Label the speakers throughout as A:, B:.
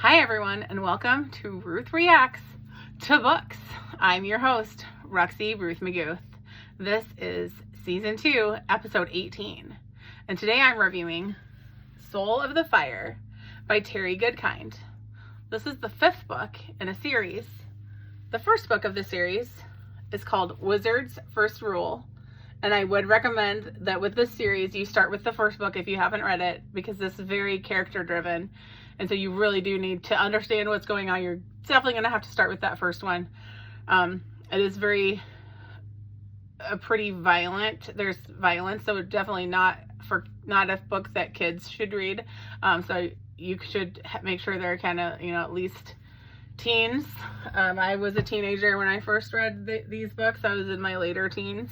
A: Hi everyone, and welcome to Ruth Reacts to Books. I'm your host, Ruxie Ruth McGouth. This is Season 2, Episode 18. And today I'm reviewing Soul of the Fire by Terry Goodkind. This is the fifth book in a series. The first book of the series is called Wizard's First Rule. And I would recommend that with this series, you start with the first book if you haven't read it, because this is very character driven. And so you really do need to understand what's going on. You're definitely going to have to start with that first one. It is pretty violent. There's violence, so definitely not a book that kids should read. So you should make sure they're kind of, at least teens. I was a teenager when I first read these books. I was in my later teens.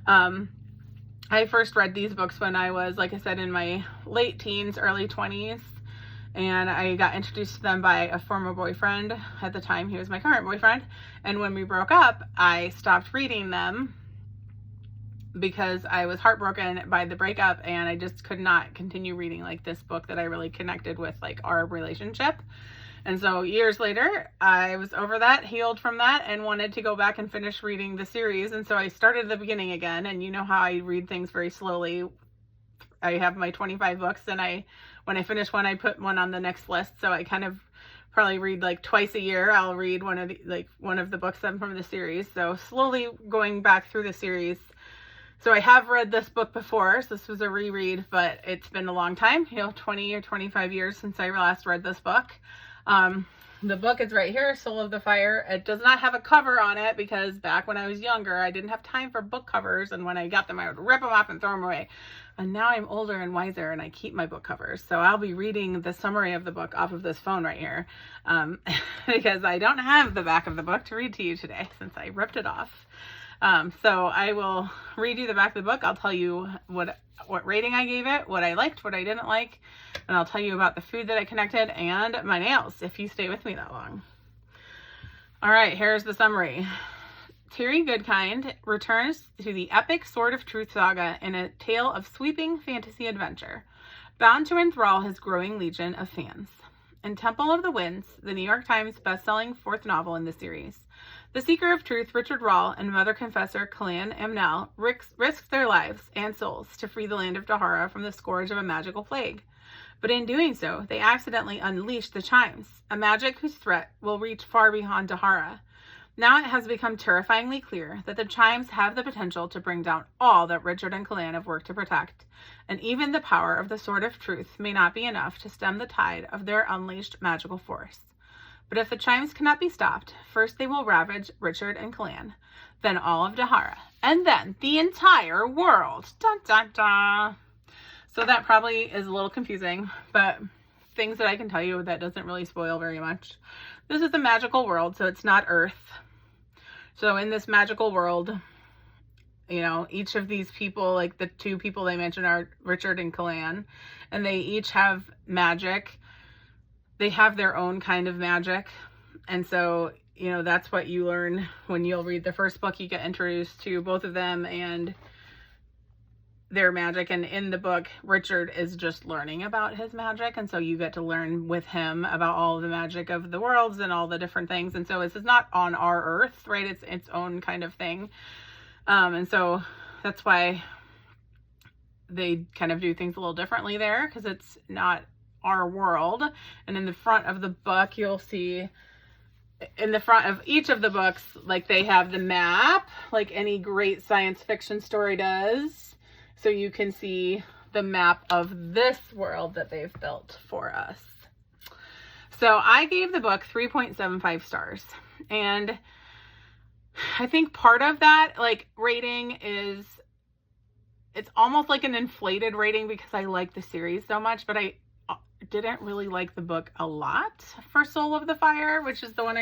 A: I first read these books when I was, like I said, in my late teens, early 20s. And I got introduced to them by a former boyfriend. At the time, he was my current boyfriend. And when we broke up, I stopped reading them because I was heartbroken by the breakup, and I just could not continue reading like this book that I really connected with, like our relationship. And so years later, I was over that, healed from that, and wanted to go back and finish reading the series. And so I started at the beginning again. And you know how I read things very slowly. I have my 25 books, and when I finish one, I put one on the next list. So I kind of probably read like twice a year. I'll read one of the books from the series. So slowly going back through the series. So I have read this book before. So this was a reread, but it's been a long time, 20 or 25 years since I last read this book. The book is right here, Soul of the Fire. It does not have a cover on it because back when I was younger, I didn't have time for book covers. And when I got them, I would rip them off and throw them away. And now I'm older and wiser, and I keep my book covers. So I'll be reading the summary of the book off of this phone right here, because I don't have the back of the book to read to you today since I ripped it off. So I will read you the back of the book. I'll tell you what rating I gave it, what I liked, what I didn't like, and I'll tell you about the food that I connected and my nails if you stay with me that long. All right, here's the summary. Terry Goodkind returns to the epic Sword of Truth saga in a tale of sweeping fantasy adventure, bound to enthrall his growing legion of fans. In Temple of the Winds, the New York Times bestselling fourth novel in the series, the Seeker of Truth, Richard Rahl, and Mother Confessor Kalan Amnel risk their lives and souls to free the land of Dahara from the scourge of a magical plague. But in doing so, they accidentally unleash the Chimes, a magic whose threat will reach far beyond Dahara. Now it has become terrifyingly clear that the Chimes have the potential to bring down all that Richard and Kalan have worked to protect, and even the power of the Sword of Truth may not be enough to stem the tide of their unleashed magical force. But if the Chimes cannot be stopped, first they will ravage Richard and Kalan, then all of Dahara, and then the entire world. Dun, dun, dun. So that probably is a little confusing, but things that I can tell you that doesn't really spoil very much. This is a magical world, so it's not Earth. So in this magical world, each of these people, like the two people they mentioned are Richard and Kalan, and they each have magic. They have their own kind of magic. And so, that's what you learn when you'll read the first book. You get introduced to both of them and their magic. And in the book, Richard is just learning about his magic. And so you get to learn with him about all the magic of the worlds and all the different things. And so this is not on our Earth, right? It's its own kind of thing. And so that's why they kind of do things a little differently there, because it's not our world. And in the front of the book, you'll see in the front of each of the books, like they have the map, like any great science fiction story does. So you can see the map of this world that they've built for us. So I gave the book 3.75 stars. And I think part of that, rating is, it's almost like an inflated rating because I like the series so much, but I didn't really like the book a lot for Soul of the Fire, which is the one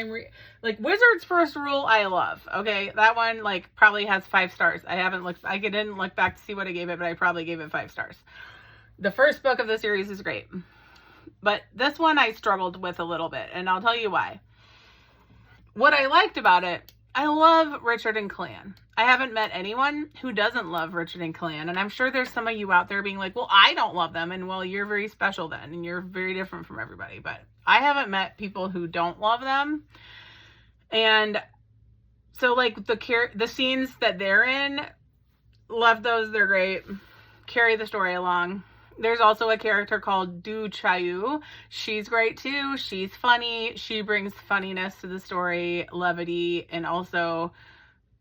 A: Wizard's First Rule I love. Okay, that one probably has 5 stars. I didn't look back to see what I gave it, but I probably gave it 5 stars. The first book of the series is great, but this one I struggled with a little bit, and I'll tell you why. What I liked about it I love Richard and Clan. I haven't met anyone who doesn't love Richard and Clan. And I'm sure there's some of you out there being like, well, I don't love them. And well, you're very special then. And you're very different from everybody. But I haven't met people who don't love them. And so like the scenes that they're in, love those. They're great. Carry the story along. There's also a character called Du Chayu. She's great too. She's funny. She brings funniness to the story, levity, and also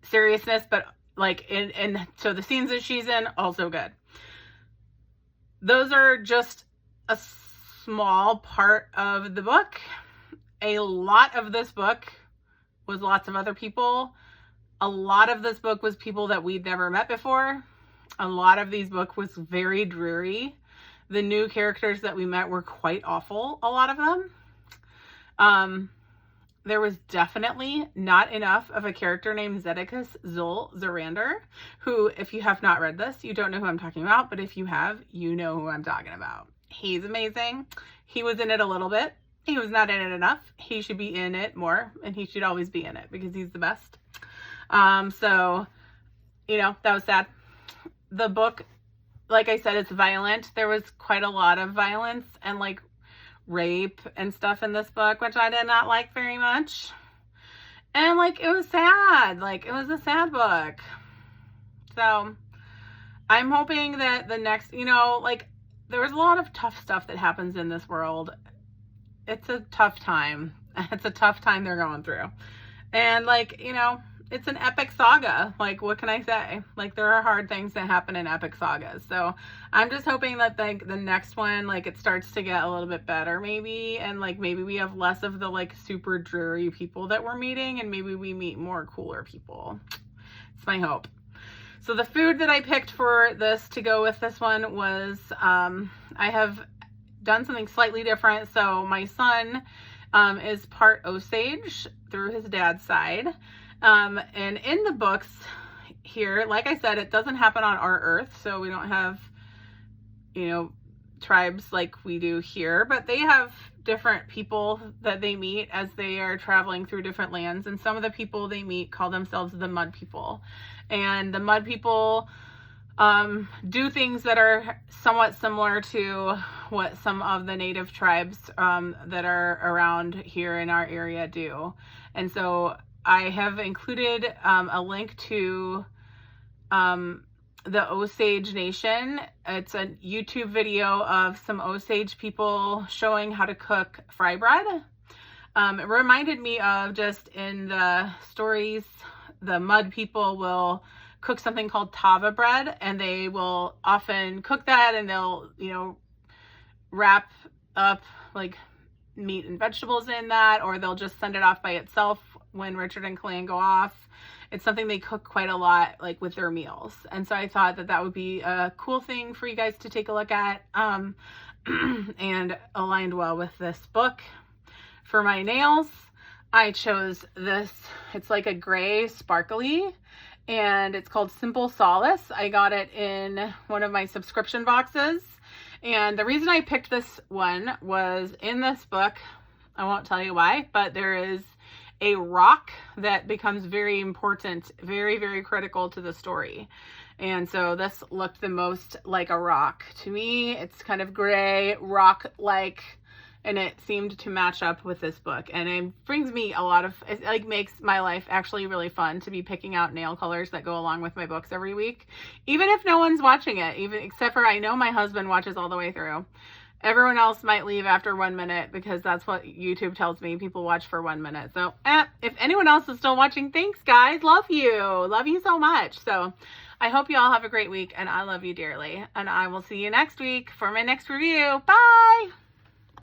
A: seriousness, but like so the scenes that she's in, also good. Those are just a small part of the book. A lot of this book was lots of other people. A lot of this book was people that we'd never met before. A lot of these books was very dreary. The new characters that we met were quite awful, a lot of them. There was definitely not enough of a character named Zedekus Zul Zarander, who, if you have not read this, you don't know who I'm talking about, but if you have, you know who I'm talking about. He's amazing. He was in it a little bit. He was not in it enough. He should be in it more, and he should always be in it because he's the best. So, you know, that was sad. The book, like I said, it's violent. There was quite a lot of violence and like rape and stuff in this book, which I did not like very much. And like, it was sad. Like, it was a sad book. So I'm hoping that the next, you know, like there was a lot of tough stuff that happens in this world. It's a tough time. It's a tough time they're going through. And like, you know, it's an epic saga. Like, what can I say? Like, there are hard things that happen in epic sagas. So I'm just hoping that like the next one, like it starts to get a little bit better maybe. And like, maybe we have less of the like super dreary people that we're meeting, and maybe we meet more cooler people. It's my hope. So the food that I picked for this to go with this one was, I have done something slightly different. So my son is part Osage through his dad's side. And in the books here, like I said, it doesn't happen on our earth. So we don't have, you know, tribes like we do here, but they have different people that they meet as they are traveling through different lands. And some of the people they meet call themselves the Mud People. And the Mud People do things that are somewhat similar to what some of the native tribes that are around here in our area do. And so I have included a link to the Osage Nation. It's a YouTube video of some Osage people showing how to cook fry bread. It reminded me of just in the stories, the Mud People will cook something called tava bread, and they will often cook that, and they'll, you know, wrap up like meat and vegetables in that, or they'll just send it off by itself when Richard and Clan go off. It's something they cook quite a lot, like with their meals. And so I thought that that would be a cool thing for you guys to take a look at, and aligned well with this book. For my nails, I chose this. It's like a gray sparkly, and it's called Simple Solace. I got it in one of my subscription boxes. And the reason I picked this one was in this book, I won't tell you why, but there is a rock that becomes very important, very, very critical to the story. And so this looked the most like a rock. To me, it's kind of gray, rock-like, and it seemed to match up with this book. And it brings me a lot of, it like makes my life actually really fun to be picking out nail colors that go along with my books every week. Even if no one's watching it, even except for I know my husband watches all the way through. Everyone else might leave after 1 minute because that's what YouTube tells me. People watch for 1 minute. So if anyone else is still watching, thanks guys. Love you. Love you so much. So I hope you all have a great week, and I love you dearly. And I will see you next week for my next review. Bye.